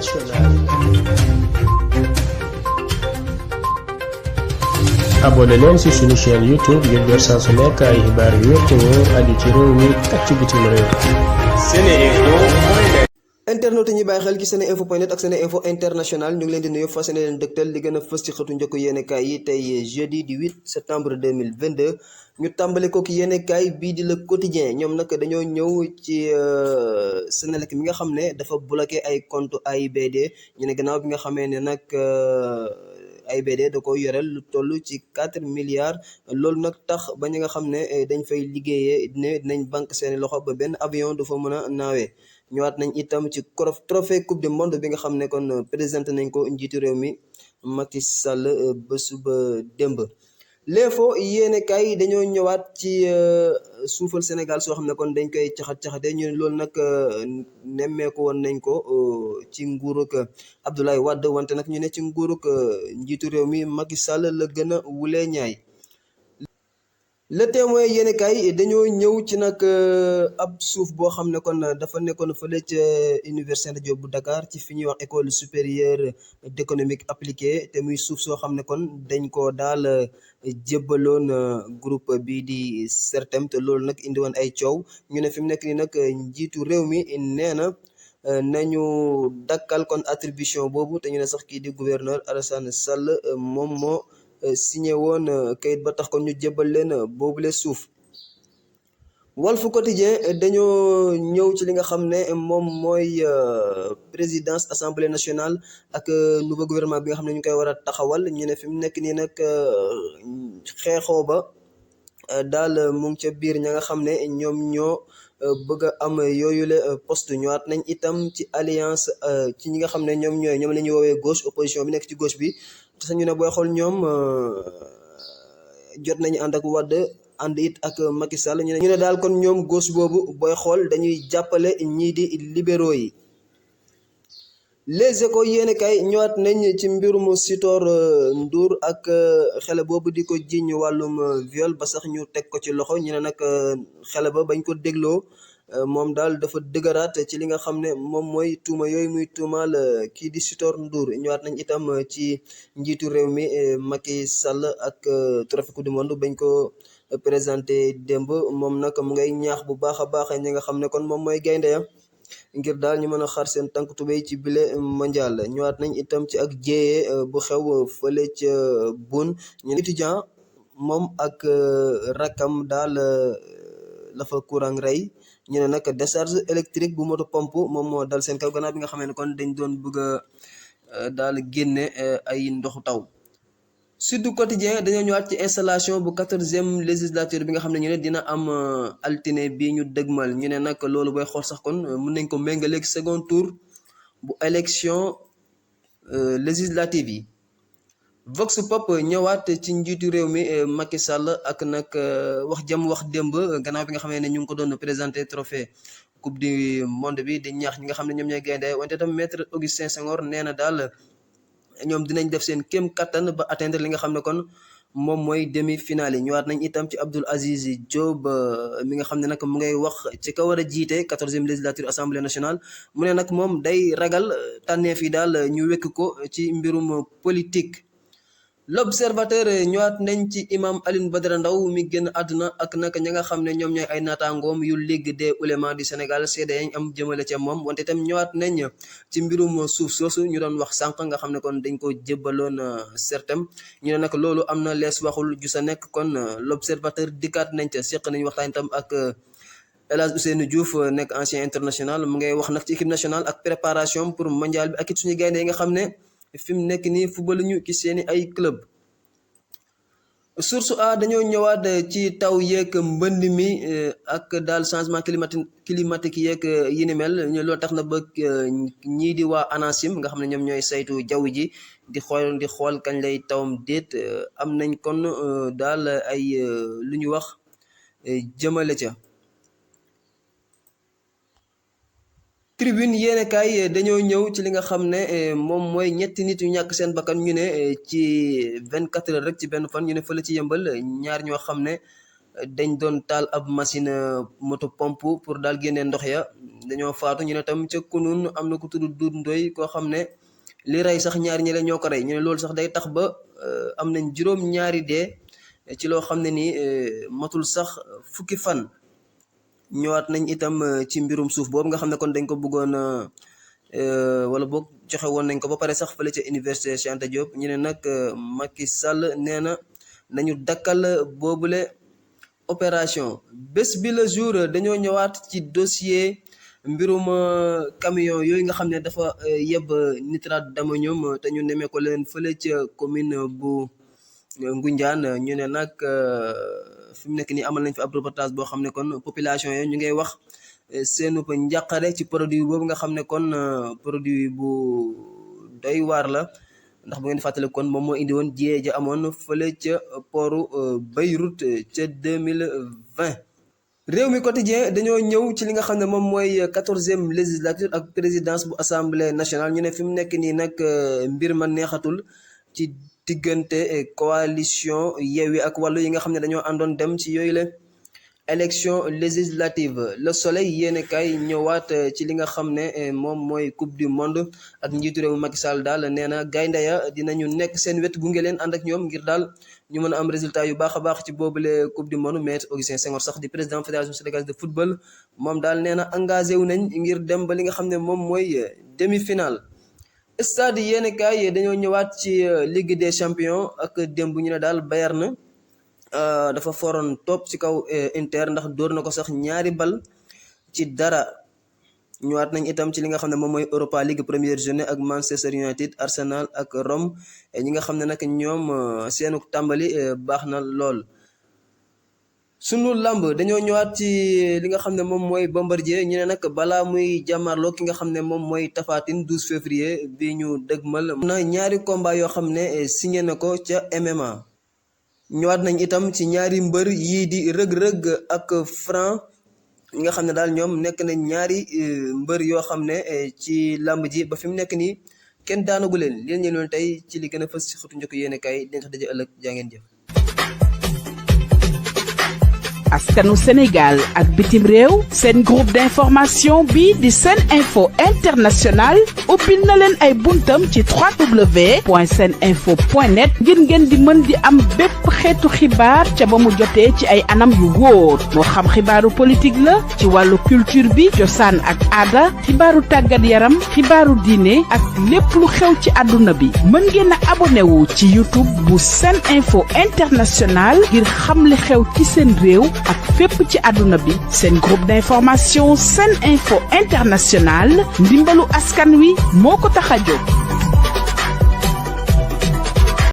internationale. abonné leen ci suñu chaîne YouTube ngir jot saa su nekk ay xibaar yu wér te wóor aju ci réew mi ak ci bitim réew. SeneInfo. internet ñi bàyyi xel ci seneinfo.net ak SeneInfo international ñu ngi leen di nuyu fas yéene leen dëgtal li gën a fës ci xëtu njëkk yéenekaay yi tey jeudi di 8 septembre 2022 ñu tàmbale ko ki yéenekaay bii di Le Quotidien. ñoom nag dañoo ñëw ci Senelec mi nga xam ne dafa bloqué ay compte AIBD ñu ne gannaaw bi nga xamee ne nag AIBD da ko yoreel lu toll ci 4 milliards loolu nag tax ba ñi nga xam ne dañ fay liggéeyee ne dinañ banque seeni loxo ba benn avion du fa mën a naawee. ñëwaat nañ itam ci trophée coupe du monde bi nga xam ne kon présenté nañ ko njiitu réew mi Macky Sall ba suba démb. L'Info yéenekaay yi dañoo ñëwaat ci suufal Sénégal soo xam ne kon dañ koy caxat-caxate ñu ne loolu nag nemmeeku woon nañ ko ci nguurug Abdoulaye Wade wante nag ñu ne ci nguurug njiitu réew mi Macky Sall la gën a wulee ñaay. Le Témoin yéenekaay dañoo ñëw ci nag ab suuf boo xam ne kon dafa nekkoon fële ca Université Diop bu Dakar ci fi ñuy wax école supérieure d'économique appliquée te muy suuf soo xam ne kon dañ ko daal jébbaloon groupe bii di Sertem te loolu nag indi woon ay coow ñu ne fi mu nekk nii nag njiitu réew mi nee na nañu dakkal kon attribution boobu te ñu ne sax kii di gouverneur Alassane Sall moom moo signé woon kayit ba tax kon ñu jébbal leen boobule suuf. Walf Quotidien dañoo ñëw ci li nga xam ne moom mooy présidence assemblée nationale ak nouveau gouvernement bi nga xam ne ñu koy war a taxawal ñu ne fi mu nekk nii nag xeexoo ba daal mu ngi ca biir ña nga xam ne ñoom ñoo bëgg a am yooyule poste. ñëwaat nañ itam ci alliance ci ñi nga xam ne ñoom la ñuy woowee gauche opposition bi nekk ci gauche bi te sax ñu ne booy xool ñoom jot nañu ànd ak Wade ànd it ak Macky Sall ñu ne daal kon ñoom gauche boobu booy xool dañuy jàppale ñii di libéraux yi. Les Échos yéenekaay ñëwaat nañ ci mbirum Sitor Ndour ak xale boobu di ko jiiñ wàllum viol ba sax ñu teg ko ci loxo ñu ne nag xale ba bañ ko dégloo moom daal dafa dëgëraat ci li nga xam ne moom mooy tuuma yooyu muy tuumaal kii di Sitor Ndour. ñëwaat nañ itam ci njiitu réew mi Macky Sall ak trophée coupe du monde bañ ko présenté démb moom nag mu ngay ñaax bu baax a baax ñi nga xam ne kon moom mooy gaynde ya ngir daal ñu mën a xar seen tànk tubéy ci bile mondial. ñëwaat nañ itam ci ak jéeye bu xew fële ca Boune ñu étudiant moom ak rakam daal la fa courant rey ñu ne nag décharge électrique bu moto pompe moom moo dal seen kaw gannaaw bi nga xamee ne kon dañ doon bëgg a daal génne ay ndoxu taw. Sud Quotidien dañoo ñëwaat ci installation bu 14e législature bi nga xam ne ñu ne dina am altine bi ñu dëgmal ñu ne nag loolu booy xool sax kon mën nañ ko méngaleeg second tour bu élection législative yi. Vox Pop ñëwaat ci njiitu réew mi Macky Sall ak nag wax jëm wax démb gannaaw bi nga xam ne ñu ngi ko doon présenté trophée coupe du monde bi di ñaax ñi nga xam ne ñoom ñooy gaynde wante tam maître Augustin Senghor nee na daal ñoom dinañ def seen kéem kattan ba atteindre li nga xam ne kon moom mooy demi-finale yi. ñëwaat nañ itam ci Abdoul Aziz Diop mi nga xam ne nag mu ngay wax ci ka war a jiite 14e législature assemblée nationale mu ne nag moom day ragal tànneef yi daal ñu wekk ko ci mbirum politique. L'Observateur ñëwaat nañ ci imam Alioune Badara Ndao mi génn àdduna ak nag ña nga xam ne ñoom ñooy ay naataangoom yu Ligue des oulémas du Sénégal seede yañ am jëmale ca moom wante itam ñëwaat nañ ci mbirum suuf soosu ñu doon wax sànq nga xam ne kon dañ ko jébbaloon Sertem ñu ne nag loolu am na lees waxul ju sa nekk kon L'Observateur dikkaat nañ ca seq nañ waxtaan itam ak El Hadj Ousseynou Diouf nekk ancien international mu ngay wax nag ci équipe nationale ak préparation pour mondial bi ak it suñu gaynde yi nga xam ne fi mu nekk nii football ñu ci seeni ay club. Source A dañoo ñëwaat ci taw yeeg mbënd mi ak daal changement climatique yeeg yi ni mel loolu tax na ba ñii di waa ANACIM nga xam ne ñoom ñooy saytu jaww ji di xool kañ lay tawam déet am nañ kon daal ay lu ñu wax jëmale ca. Tribune yéenekaay dañoo ñëw ci li nga xam ne moom mooy ñetti nit yu ñàkk seen bakkan ñu ne ci 24 heures rek ci benn fan ñu ne fële ci Yëmbal ñaar ñoo xam ne dañ doon taal ab machine moto pompe pour daal génnee ndox ya dañoo faatu. ñu ne tam ca kunun am na ku tudd Doudou Ndoye koo xam ne li rey sax ñaari ñi la ñoo ko rey. ñu ne loolu sax day tax ba am nañ juróom-ñaari dee ci loo xam ne nii matul sax fukki fan. ñëwaat nañ itam ci mbirum suuf boobu nga xam ne kon dañ ko bëggoon wala boog joxe woon nañ ko ba pare sax fële ca université Cheikh Anta Diop. ñu ne nag Macky Sall nee na nañu dakkal boobule opération. Bés bi le jour dañoo ñëwaat ci dossier mbirum camion yooyu nga xam ne dafa yeb nitrate d'ammonium te ñu nemee ko leen fële ca commune bu Ngoundiane. ñu ne nag fi mu nekk nii amal nañ fi ab reportage boo xam ne kon population yi ñu ngay wax seenu njàqare ci produit boobu nga xam ne kon produit bu doy waar la, ndax bu ngeen fàttale kon moom moo indi woon jiyee ja amoon fële ca pooru Beyrouth ca 2020. réew mi quotidien dañoo ñëw ci li nga xam ne moom mooy 14e législature ak présidence bu assemblée nationale. ñu ne fi mu nekk nii nag mbir ma neexatul ci diggante coalition Yewwi ak Wallu yi nga xam ne dañoo àndoon dem ci yooyu la élection législative. Le Soleil yéene kay ñëwaat ci li nga xam ne moom mooy coupe du monde ak njiitu réew Macky Sall daal nee na gaynde ya dinañu nekk seen wet gunge leen ànd ak ñoom ngir daal ñu mën a am résultat yu baax a baax ci boobule coupe du monde. Maître Augustin Senghor sax di président fédération sénégalaise de football moom daal nee na engagé wu nañ ngir dem ba li nga xam ne moom mooy demi-finale. Stade yéene kay dañoo ñëwaat ci Ligue des champions ak démb ñu ne daal Bayern dafa foroon topp ci kaw Inter ndax dóor na ko sax 2 bal ci dara. ñëwaat nañ itam ci li nga xam ne moom mooy Europa League première journée ak Manchester United, Arsenal ak Rome ñi nga xam ne nag ñoom seenu tàmbali baax na lool. Sunu lamb dañoo ñëwaat ci li nga xam ne moom mooy Bombardier. ñu ne nag balaa muy jàmmarloo ki nga xam ne moom mooy Tapha Tine 12 février bi ñu dëgmal na 2 combat yoo xam ne signé na ko ca MMA. ñëwaat nañ itam ci 2 mbër yii di rëg-rëg ak Franc nga xam ne daal ñoom nekk nañ 2 mbër yoo xam ne ci làmb ji ba fi mu nekk nii kenn daanagu leen. leen ñu loon tey ci li gën a fës ci xëtu njëkk yéene kay dinañ daje ëllëg. jaa ngeen jëf. askanu Sénégal ak bitim réew seen groupe d'information bi di Sen Info International ubbil na leen ay buntam ci www.seninfo.net ngir ngeen di mën di am bépp xeetu xibaar ca ba mu jotee ci ay anam yu wóor moo xam xibaaru politique la ci wàllu culture bi cosaan ak aada xibaaru tàggat yaram xibaaru diine ak lépp lu xew ci àdduna bi. mën ngeen a abonné wu ci YouTube bu Sen Info International ngir xam li xew ci seen réew ak fépp ci àdduna bi. seen groupe d'information Sen Info International ndimbalu askan wi moo ko tax a jóg.